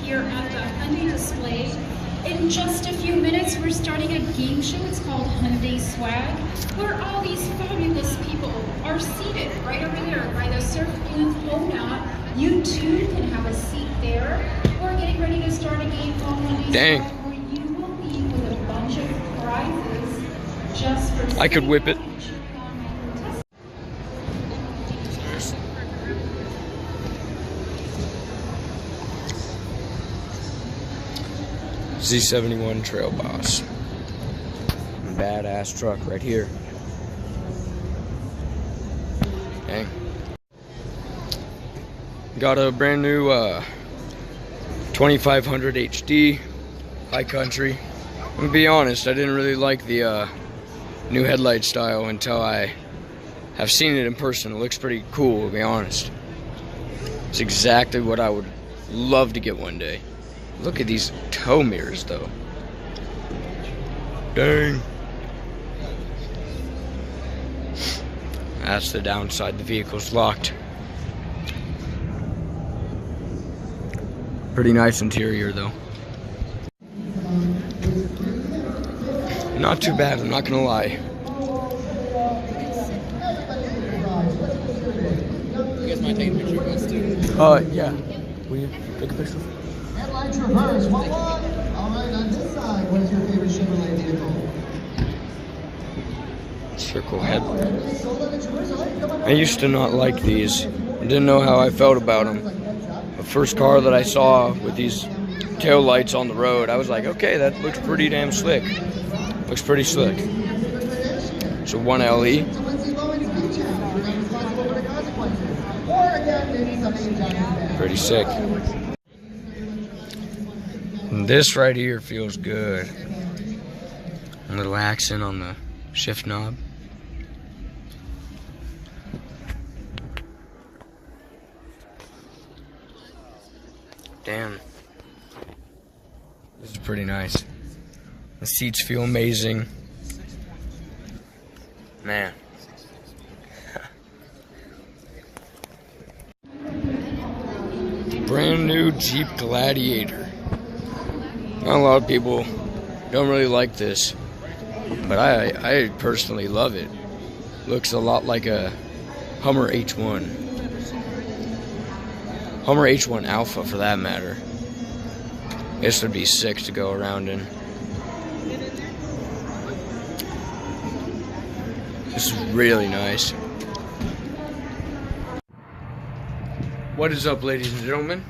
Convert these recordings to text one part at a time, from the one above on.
here at the Hyundai display. In just a few minutes, we're starting a game show. It's called Hyundai Swag, where all these fabulous people are seated right over there by the Surf Booth Hona. You too can have a seat there. We're getting ready to start a game called Hyundai Swag, where you will be with a bunch of prizes just for I could whip it. Z71 Trail Boss. Badass truck right here. Dang. Got a brand new 2500 HD High Country. I'm gonna be honest, I didn't really like the new headlight style until I have seen it in person. It looks pretty cool, to be honest. It's exactly what I would love to get one day. Look at these tow mirrors, though. Dang. That's the downside. The vehicle's locked. Pretty nice interior, though. Not too bad, I'm not gonna lie. You guys mind taking a picture of us, too? Yeah. Will you take a picture? Headlights reverse, 1-1. All right, on this side, what is your favorite Chevrolet vehicle? Circle head. I used to not like these. I didn't know how I felt about them. The first car that I saw with these tail lights on the road, I was like, okay, that looks pretty damn slick. Looks pretty slick. It's a 1LE. Pretty sick. And this right here feels good. A little accent on the shift knob. Damn. This is pretty nice. The seats feel amazing. Man. Brand new Jeep Gladiator. Not a lot of people don't really like this, but I personally love it. Looks a lot like a Hummer H1. Hummer H1 Alpha, for that matter. This would be sick to go around in. This is really nice. What is up, ladies and gentlemen?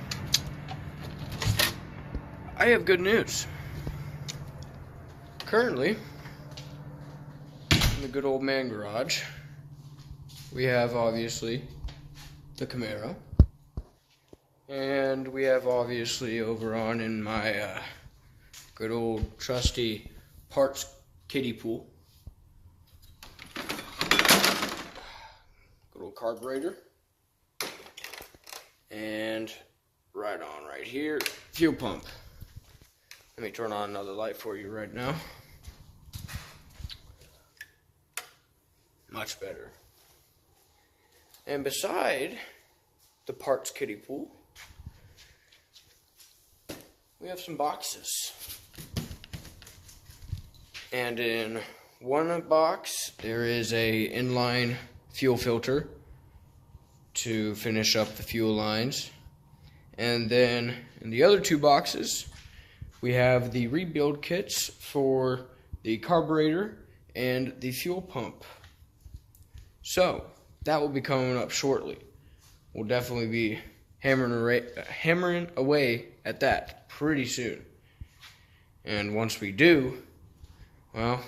I have good news. Currently, in the good old man garage, we have obviously the Camaro, and we have obviously over on in my good old trusty parts kiddie pool, good old carburetor, and right on right here, fuel pump. Let me turn on another light for you right now. Much better. And beside the parts kiddie pool, we have some boxes. And in one box, there is a inline fuel filter to finish up the fuel lines. And then in the other two boxes, we have the rebuild kits for the carburetor and the fuel pump. So, that will be coming up shortly. We'll definitely be hammering away at that pretty soon. And once we do, well,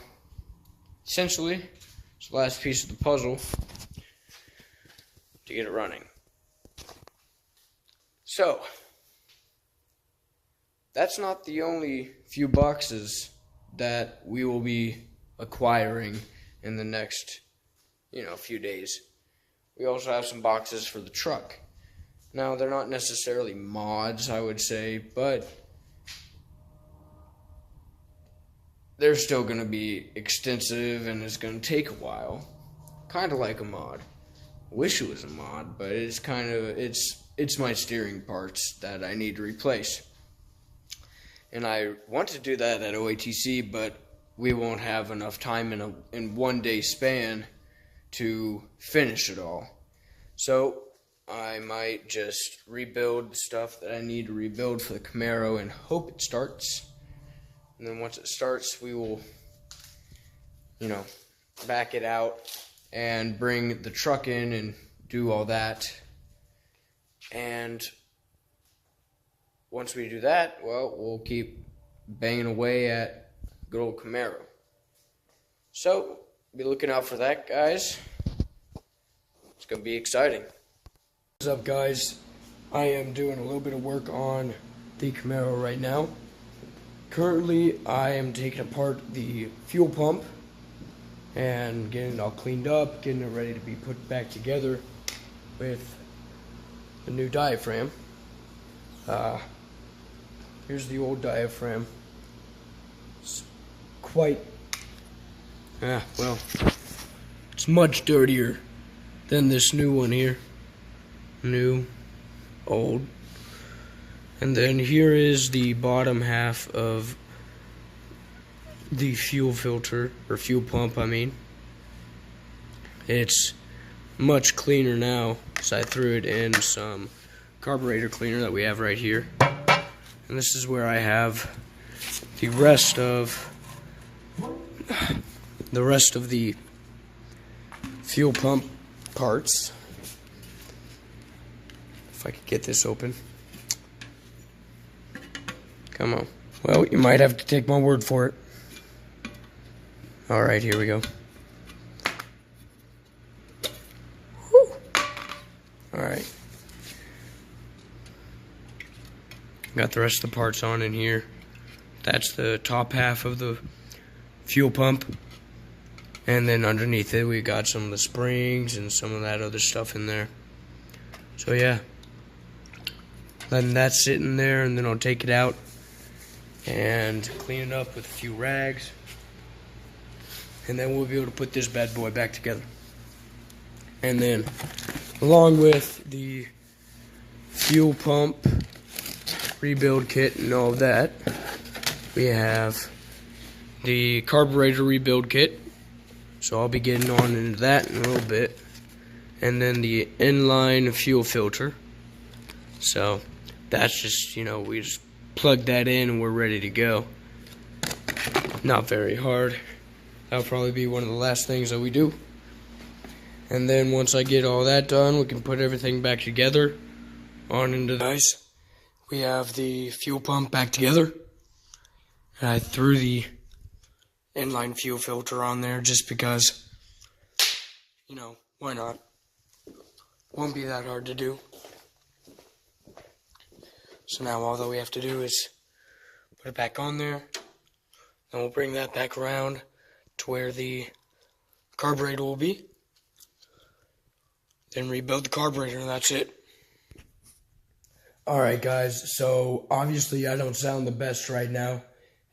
essentially, it's the last piece of the puzzle to get it running. So, that's not the only few boxes that we will be acquiring in the next, few days. We also have some boxes for the truck. Now, they're not necessarily mods, I would say, but they're still going to be extensive and it's going to take a while. Kind of like a mod. Wish it was a mod, but it's kind of, it's my steering parts that I need to replace. And I want to do that at OATC, but we won't have enough time in 1 day span to finish it all. So I might just rebuild the stuff that I need to rebuild for the Camaro and hope it starts. And then once it starts, we will, back it out and bring the truck in and do all that. And once we do that, well, we'll keep banging away at good old Camaro. So, be looking out for that, guys. It's going to be exciting. What's up, guys? I am doing a little bit of work on the Camaro right now. Currently, I am taking apart the fuel pump and getting it all cleaned up, getting it ready to be put back together with the new diaphragm. Here's the old diaphragm. It's quite, well, it's much dirtier than this new one here. New, old. And then here is the bottom half of the fuel filter, or fuel pump, I mean. It's much cleaner now, so I threw it in some carburetor cleaner that we have right here. And this is where I have the rest of the fuel pump parts. If I could get this open. Come on. Well, you might have to take my word for it. Alright, here we go. Alright. Got the rest of the parts on in here. That's the top half of the fuel pump. And then underneath it, we got some of the springs and some of that other stuff in there. So yeah. Letting that sit in there, and then I'll take it out and clean it up with a few rags. And then we'll be able to put this bad boy back together. And then, along with the fuel pump rebuild kit and all of that, we have the carburetor rebuild kit. So I'll be getting on into that in a little bit. And then the inline fuel filter. So that's just, we just plug that in and we're ready to go. Not very hard. That'll probably be one of the last things that we do. And then once I get all that done, we can put everything back together. On into the ice. We have the fuel pump back together. And I threw the inline fuel filter on there just because, why not? Won't be that hard to do. So now all that we have to do is put it back on there. And we'll bring that back around to where the carburetor will be. Then rebuild the carburetor, and that's it. Alright guys, so obviously I don't sound the best right now.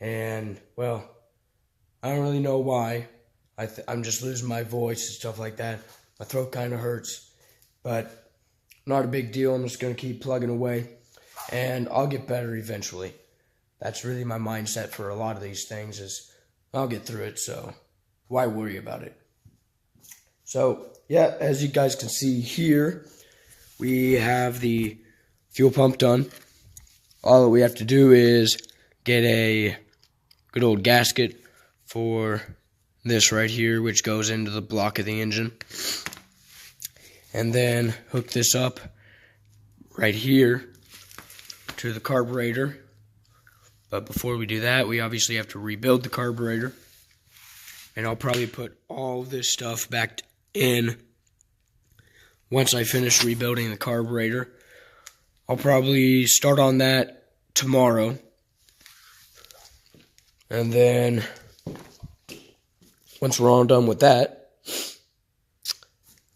And, well, I don't really know why. I'm just losing my voice and stuff like that. My throat kind of hurts. But not a big deal. I'm just going to keep plugging away. And I'll get better eventually. That's really my mindset for a lot of these things, is I'll get through it, so why worry about it? So, yeah, as you guys can see here, we have the fuel pump done. All that we have to do is get a good old gasket for this right here, which goes into the block of the engine. And then hook this up right here to the carburetor. But before we do that, we obviously have to rebuild the carburetor. And I'll probably put all this stuff back in once I finish rebuilding the carburetor. I'll probably start on that tomorrow. And then once we're all done with that,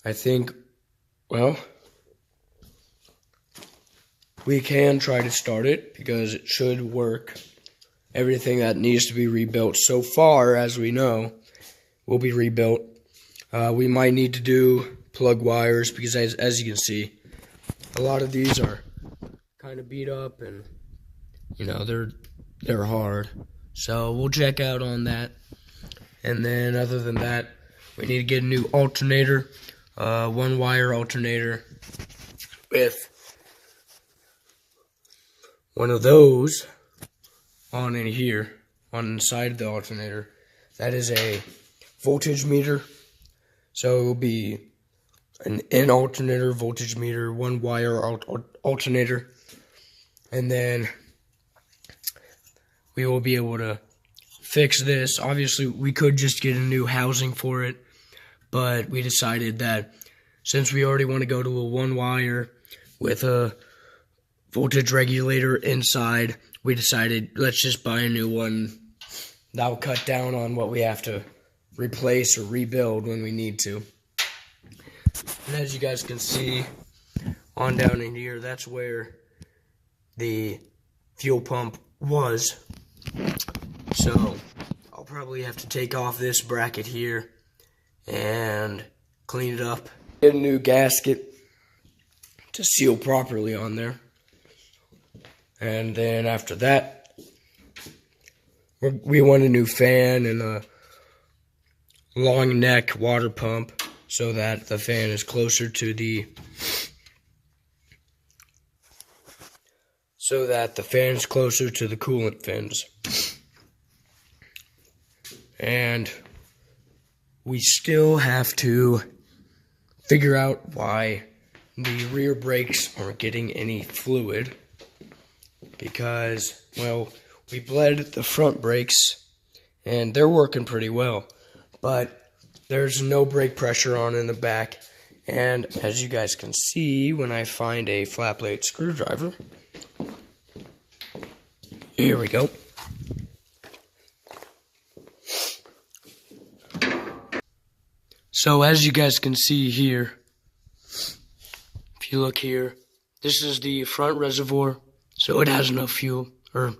I think, well, we can try to start it because it should work. Everything that needs to be rebuilt so far, as we know, will be rebuilt. We might need to do plug wires because as you can see, a lot of these are kind of beat up and you know, they're hard. So we'll check out on that. And then other than that, we need to get a new alternator, one wire alternator with one of those on in here, on the side of the alternator. That is a voltage meter. So it will be an alternator, voltage meter, one wire alternator. And then we will be able to fix this. Obviously, we could just get a new housing for it, but we decided that since we already want to go to a one wire with a voltage regulator inside, we decided let's just buy a new one. That will cut down on what we have to replace or rebuild when we need to. And as you guys can see on down in here, that's where the fuel pump was. So I'll probably have to take off this bracket here and clean it up. Get a new gasket to seal properly on there. And then after that, we want a new fan and a long neck water pump so that the fan is closer to the coolant fins. And we still have to figure out why the rear brakes aren't getting any fluid, because, well, we bled the front brakes and they're working pretty well, but there's no brake pressure on in the back. And as you guys can see, when I find a flat blade screwdriver, here we go. So as you guys can see here, if you look here, this is the front reservoir, so it has enough fuel or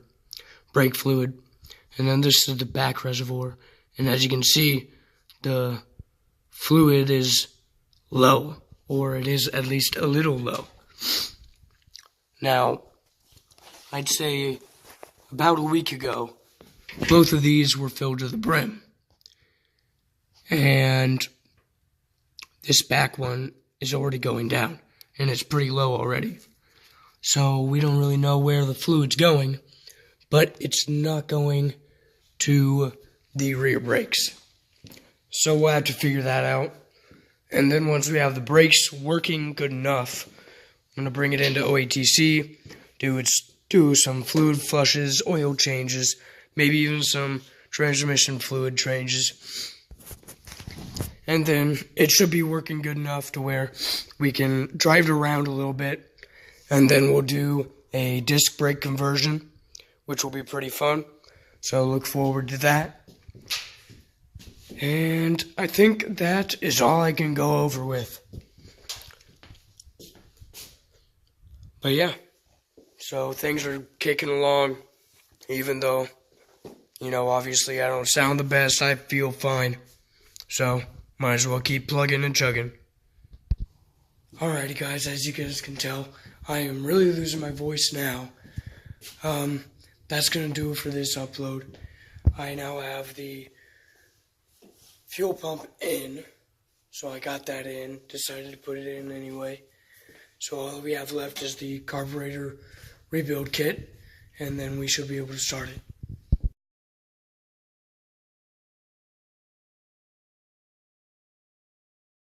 brake fluid. And then this is the back reservoir, and as you can see, the fluid is low, or it is at least a little low. Now, I'd say about a week ago, both of these were filled to the brim. And this back one is already going down, and it's pretty low already. So we don't really know where the fluid's going, but it's not going to the rear brakes. So we'll have to figure that out. And then once we have the brakes working good enough, I'm going to bring it into OATC, do some fluid flushes, oil changes, maybe even some transmission fluid changes. And then it should be working good enough to where we can drive it around a little bit. And then we'll do a disc brake conversion, which will be pretty fun. So look forward to that. And I think that is all I can go over with. But yeah, so things are kicking along, even though, you know, obviously I don't sound the best. I feel fine. So might as well keep plugging and chugging. Alrighty guys, as you guys can tell, I am really losing my voice now. That's going to do it for this upload. I now have the fuel pump in, so I got that in, decided to put it in anyway. So all we have left is the carburetor rebuild kit, and then we should be able to start it.